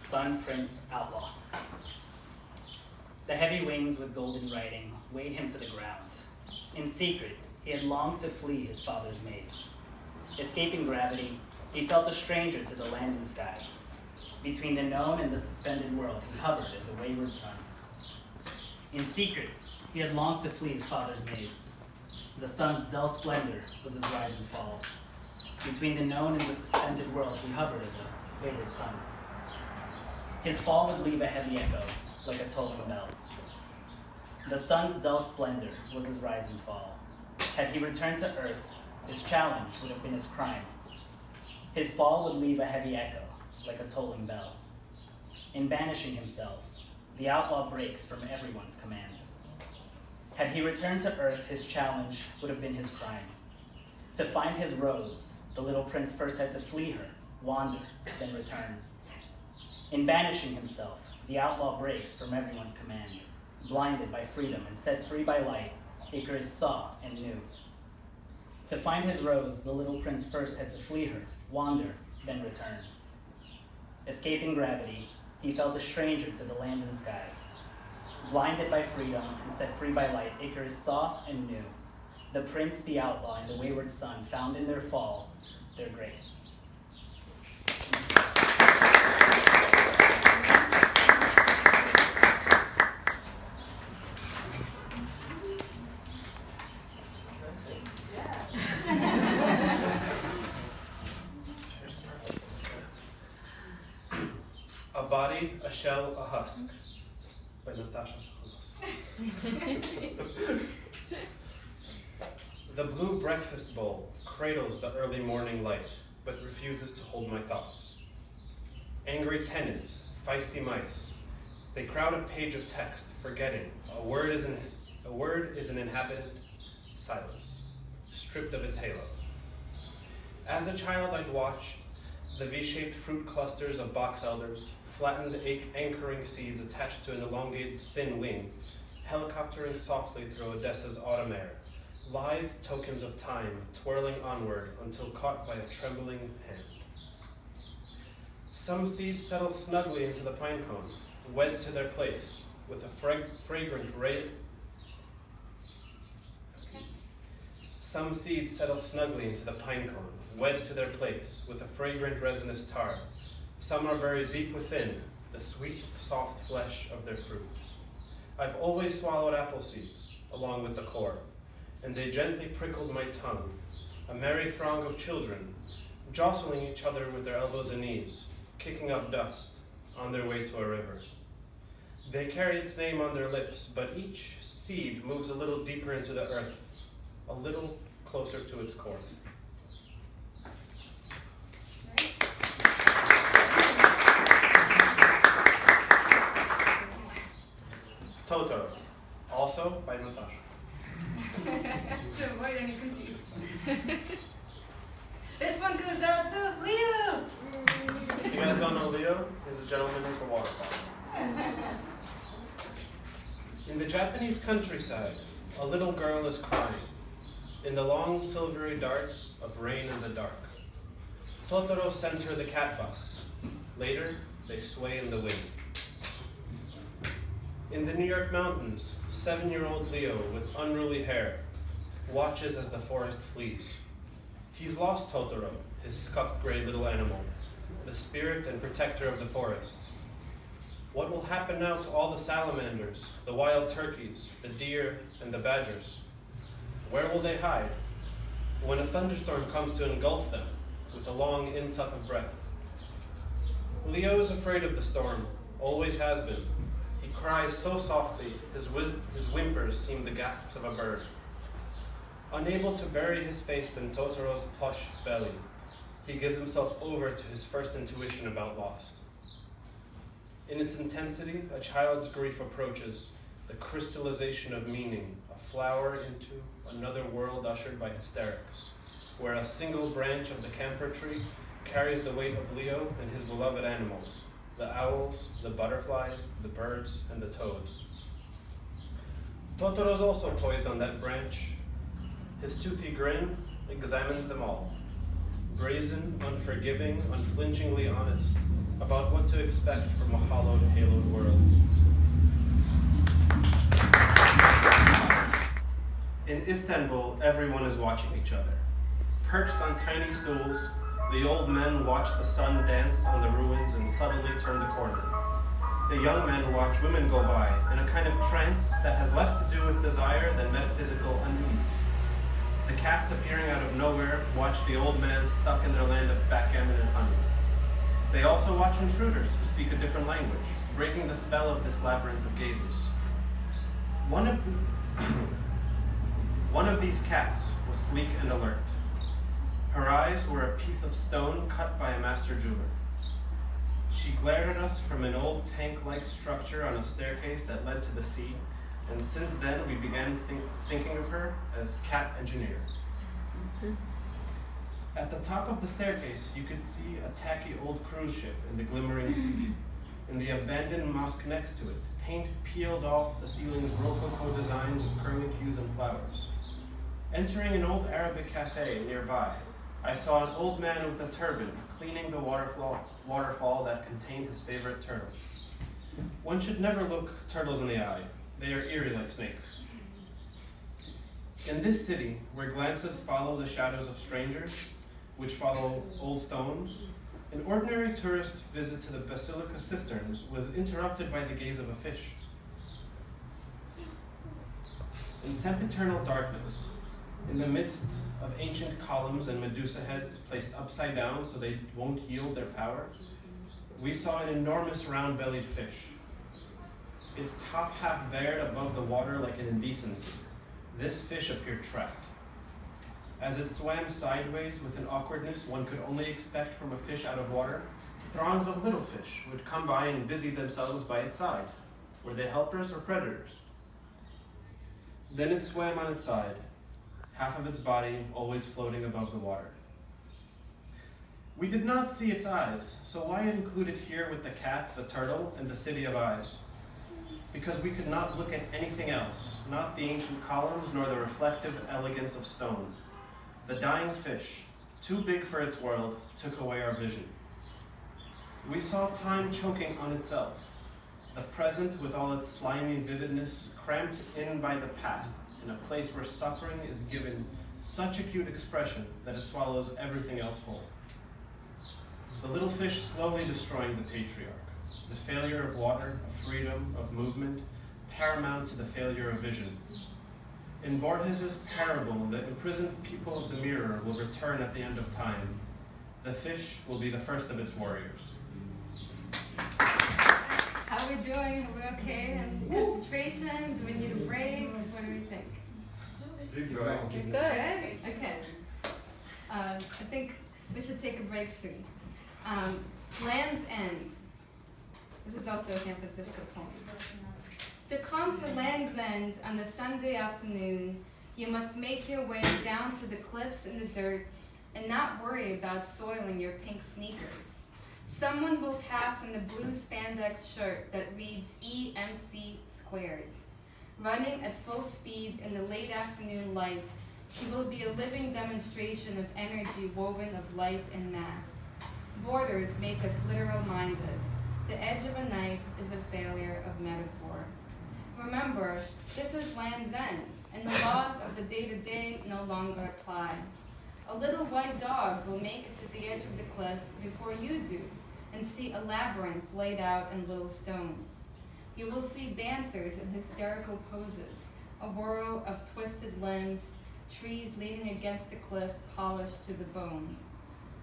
Sun Prince Outlaw. The heavy wings with golden writing weighed him to the ground. In secret, he had longed to flee his father's maze. Escaping gravity, he felt a stranger to the land and sky. Between the known and the suspended world, he hovered as a wayward sun. In secret, he had longed to flee his father's maze. The sun's dull splendor was his rise and fall. Between the known and the suspended world, he hovered as a wayward sun. His fall would leave a heavy echo, like a tolling bell. The sun's dull splendor was his rise and fall. Had he returned to earth, his challenge would have been his crime. His fall would leave a heavy echo, like a tolling bell. In banishing himself, the outlaw breaks from everyone's command. Had he returned to earth, his challenge would have been his crime. To find his rose, the little prince first had to flee her, wander, then return. In banishing himself, the outlaw breaks from everyone's command. Blinded by freedom and set free by light, Icarus saw and knew. To find his rose, the little prince first had to flee her, wander, then return. Escaping gravity, he felt a stranger to the land and sky. Blinded by freedom and set free by light, Icarus saw and knew. The prince, the outlaw, and the wayward son found in their fall their grace. A body, a shell, a husk, by Natasha Sakharovsky. The blue breakfast bowl cradles the early morning light, but refuses to hold my thoughts. Angry tenants, feisty mice, they crowd a page of text, forgetting a word is an inhabitant silence, stripped of its halo. As a child, I'd watch the V-shaped fruit clusters of box elders, flattened anchoring seeds attached to an elongated thin wing, helicoptering softly through Odessa's autumn air, lithe tokens of time twirling onward until caught by a trembling hand. Some seeds settle snugly into the pine cone, wed to their place with a fragrant ray. Some seeds settle snugly into the pine cone, wed to their place with a fragrant resinous tar. Some are buried deep within the sweet, soft flesh of their fruit. I've always swallowed apple seeds along with the core, and they gently prickled my tongue, a merry throng of children, jostling each other with their elbows and knees, kicking up dust on their way to a river. They carry its name on their lips, but each seed moves a little deeper into the earth, a little closer to its core. Totoro, also by Natasha. To avoid any confusion. This one goes out to Leo! If you guys don't know Leo, he's a gentleman who's the waterfall. In the Japanese countryside, a little girl is crying in the long silvery darts of rain in the dark. Totoro sends her the cat bus. Later, they sway in the wind. In the New York mountains, 7-year-old Leo with unruly hair watches as the forest flees. He's lost Totoro, his scuffed gray little animal, the spirit and protector of the forest. What will happen now to all the salamanders, the wild turkeys, the deer, and the badgers? Where will they hide when a thunderstorm comes to engulf them with a long insuck of breath? Leo is afraid of the storm, always has been. He cries so softly, his whimpers seem the gasps of a bird. Unable to bury his face in Totoro's plush belly, he gives himself over to his first intuition about lost. In its intensity, a child's grief approaches the crystallization of meaning, a flower into another world ushered by hysterics, where a single branch of the camphor tree carries the weight of Leo and his beloved animals, the owls, the butterflies, the birds, and the toads. Totoro's also poised on that branch. His toothy grin examines them all. Brazen, unforgiving, unflinchingly honest, about what to expect from a hollowed, haloed world. In Istanbul, everyone is watching each other. Perched on tiny stools, the old men watch the sun dance on the ruins and suddenly turn the corner. The young men watch women go by in a kind of trance that has less to do with desire than metaphysical unease. The cats appearing out of nowhere watch the old man stuck in their land of backgammon and honey. They also watch intruders who speak a different language, breaking the spell of this labyrinth of gazes. One of these cats was sleek and alert. Her eyes were a piece of stone cut by a master jeweler. She glared at us from an old tank-like structure on a staircase that led to the sea, and since then we began thinking of her as cat engineer. At the top of the staircase, you could see a tacky old cruise ship in the glimmering sea. In the abandoned mosque next to it, paint peeled off the ceiling's rococo designs of curling hues and flowers. Entering an old Arabic cafe nearby, I saw an old man with a turban cleaning the waterfall that contained his favorite turtle. One should never look turtles in the eye. They are eerie like snakes. In this city, where glances follow the shadows of strangers, which follow old stones, an ordinary tourist visit to the Basilica cisterns was interrupted by the gaze of a fish. In sempiternal darkness, in the midst of ancient columns and Medusa heads placed upside down so they won't yield their power, we saw an enormous round-bellied fish. Its top half bared above the water like an indecency. This fish appeared trapped. As it swam sideways with an awkwardness one could only expect from a fish out of water, throngs of little fish would come by and busy themselves by its side. Were they helpers or predators? Then it swam on its side, half of its body always floating above the water. We did not see its eyes, so why include it here with the cat, the turtle, and the city of eyes? Because we could not look at anything else, not the ancient columns nor the reflective elegance of stone. The dying fish, too big for its world, took away our vision. We saw time choking on itself, the present with all its slimy vividness cramped in by the past, in a place where suffering is given such acute expression that it swallows everything else whole. The little fish slowly destroying the patriarch, the failure of water, of freedom, of movement, paramount to the failure of vision. In Borges's parable, the imprisoned people of the mirror will return at the end of time. The fish will be the first of its warriors. How are we doing? Are we okay? And concentration? Do we need a break? What do we think? Good. Okay. I think we should take a break soon. Land's End. This is also a San Francisco poem. To come to Land's End on the Sunday afternoon, you must make your way down to the cliffs in the dirt and not worry about soiling your pink sneakers. Someone will pass in a blue spandex shirt that reads EMC squared. Running at full speed in the late afternoon light, he will be a living demonstration of energy woven of light and mass. Borders make us literal-minded. The edge of a knife is a failure of metaphor. Remember, this is Land's End, and the laws of the day-to-day no longer apply. A little white dog will make it to the edge of the cliff before you do, and see a labyrinth laid out in little stones. You will see dancers in hysterical poses, a whirl of twisted limbs, trees leaning against the cliff polished to the bone.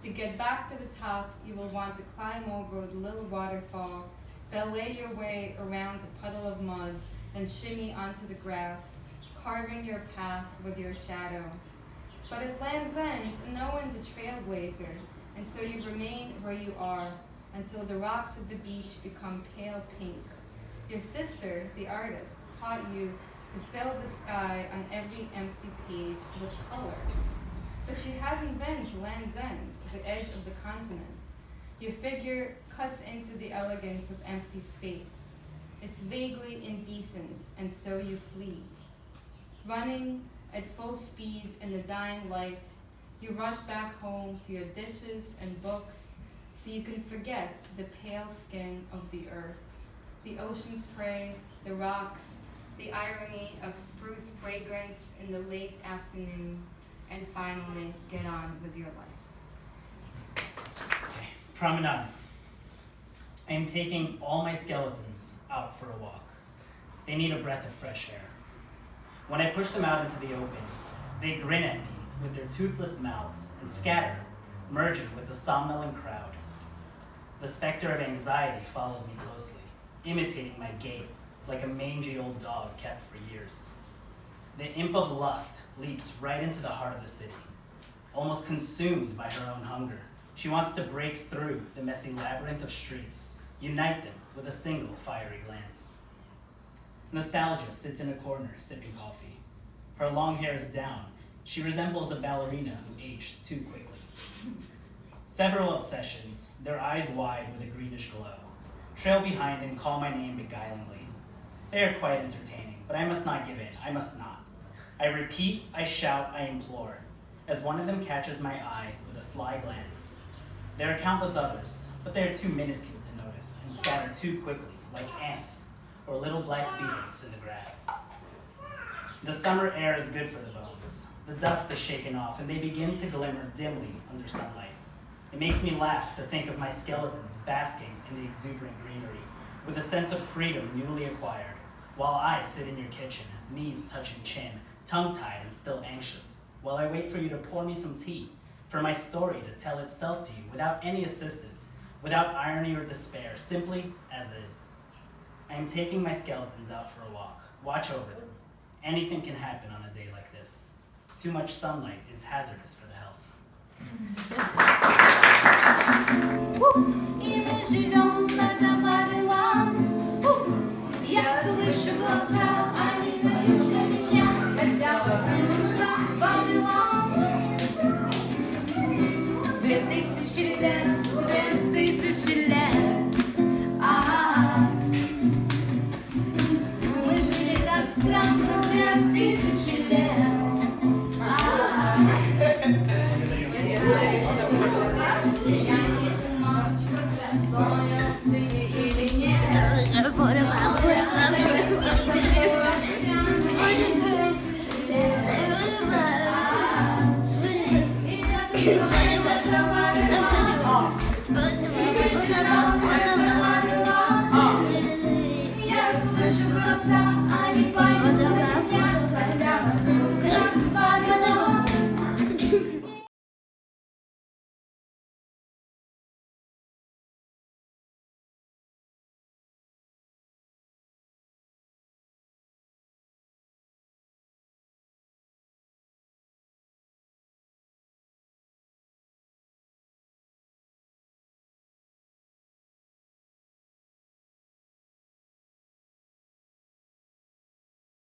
To get back to the top, you will want to climb over the little waterfall, ballet your way around the puddle of mud, and shimmy onto the grass, carving your path with your shadow. But at Land's End, no one's a trailblazer, and so you remain where you are until the rocks of the beach become pale pink. Your sister, the artist, taught you to fill the sky on every empty page with color. But she hasn't been to Land's End, the edge of the continent. Your figure cuts into the elegance of empty space. It's vaguely indecent, and so you flee. Running at full speed in the dying light, you rush back home to your dishes and books, so you can forget the pale skin of the earth, the ocean spray, the rocks, the irony of spruce fragrance in the late afternoon, and finally get on with your life. Okay. Promenade. I am taking all my skeletons out for a walk. They need a breath of fresh air. When I push them out into the open, they grin at me with their toothless mouths and scatter, merging with the somnolent crowd. The specter of anxiety follows me closely, imitating my gait like a mangy old dog kept for years. The imp of lust leaps right into the heart of the city. Almost consumed by her own hunger, she wants to break through the messy labyrinth of streets, unite them with a single fiery glance. Nostalgia sits in a corner, sipping coffee. Her long hair is down. She resembles a ballerina who aged too quickly. Several obsessions, their eyes wide with a greenish glow, trail behind and call my name beguilingly. They are quite entertaining, but I must not give in. I must not. I repeat, I shout, I implore, as one of them catches my eye with a sly glance. There are countless others, but they are too minuscule to notice and scatter too quickly, like ants or little black beetles in the grass. The summer air is good for the bones. The dust is shaken off, and they begin to glimmer dimly under sunlight. It makes me laugh to think of my skeletons basking in the exuberant greenery, with a sense of freedom newly acquired, while I sit in your kitchen, knees touching chin, tongue-tied and still anxious, while I wait for you to pour me some tea, for my story to tell itself to you without any assistance, without irony or despair, simply as is. I am taking my skeletons out for a walk. Watch over them. Anything can happen on a day like this. Too much sunlight is hazardous for the health. И мы живем на Тамарилан. Я слышу голоса, они поют для меня, хотя вокруг нас Вавилон. 2000 лет, 2000 лет. Мы жили так странно 2000 лет. Я не мальчик, понял ты.